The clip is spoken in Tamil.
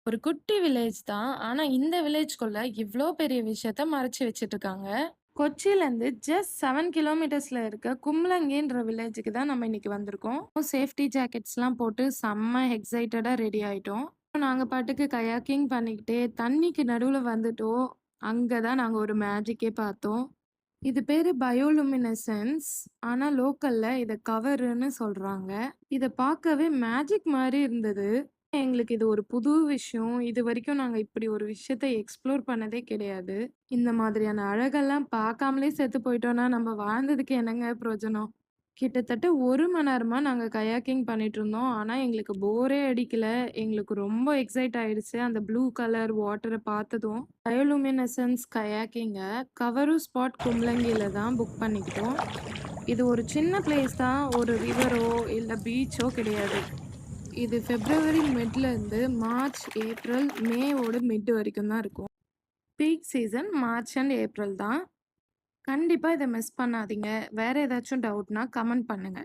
ஒரு குட்டி வில்லேஜ் தான். ஆனா, இந்த வில்லேஜ்க்குள்ள இவ்ளோ பெரிய விஷயத்த மறைச்சு வச்சுட்டு இருக்காங்க. கொச்சியிலேருந்து ஜஸ்ட் 7 கிலோமீட்டர்ஸ்ல இருக்க கும்ளங்கின்ற வில்லேஜுக்கு தான் நம்ம இன்னைக்கு வந்திருக்கோம். சேஃப்டி ஜாக்கெட்ஸ்லாம் போட்டு செம்ம எக்ஸைட்டடா ரெடி ஆயிட்டோம். நாங்க பாட்டுக்கு கயாக்கிங் பண்ணிக்கிட்டே தண்ணிக்கு நடுவுல வந்துட்டோம். அங்க தான் நாங்க ஒரு மேஜிக்கே பார்த்தோம். இது பேரு பயோலுமினெசன்ஸ். ஆனா லோக்கல்ல இத கவருன்னு சொல்றாங்க. இத பார்க்கவே மேஜிக் மாரி இருந்தது. எங்களுக்கு இது ஒரு புது விஷயம். இதுவரைக்கும் நாங்க இப்படி ஒரு விஷயத்த எக்ஸ்ப்ளோர் பண்ணதே கிடையாது. இந்த மாதிரியான அழகெல்லாம் பார்க்காமலே செத்து போயிட்டோம்னா, நம்ம வாழ்ந்ததுக்கு என்னங்க பிரயோஜனம்? கிட்டத்தட்ட 1 மணி நேரமா நாங்க கயாக்கிங் பண்ணிட்டுருந்தோம். ஆனா எங்களுக்கு போரே அடிக்கல. எங்களுக்கு ரொம்ப எக்ஸைட் ஆயிடுச்சு. அந்த ப்ளூ கலர் வாட்டர பார்த்ததும். பயோலுமினெசன்ஸ் கயாக்கிங்க கவரு ஸ்பாட் கும்ளங்கில தான் புக் பண்ணிக்கிட்டோம். இது ஒரு சின்ன பிளேஸ் தான். ஒரு ரிவரோ இல்ல பீச்சோ கிடையாது. இது பிப்ரவரி மிட்ல இருந்து மார்ச், ஏப்ரல், மேவோட மிட் வரைக்கும் தான் இருக்கும். Peak season March and April தான். கண்டிப்பா இத மிஸ் பண்ணாதீங்க. வேற ஏதாச்சும் டவுட்னா கமெண்ட் பண்ணுங்க.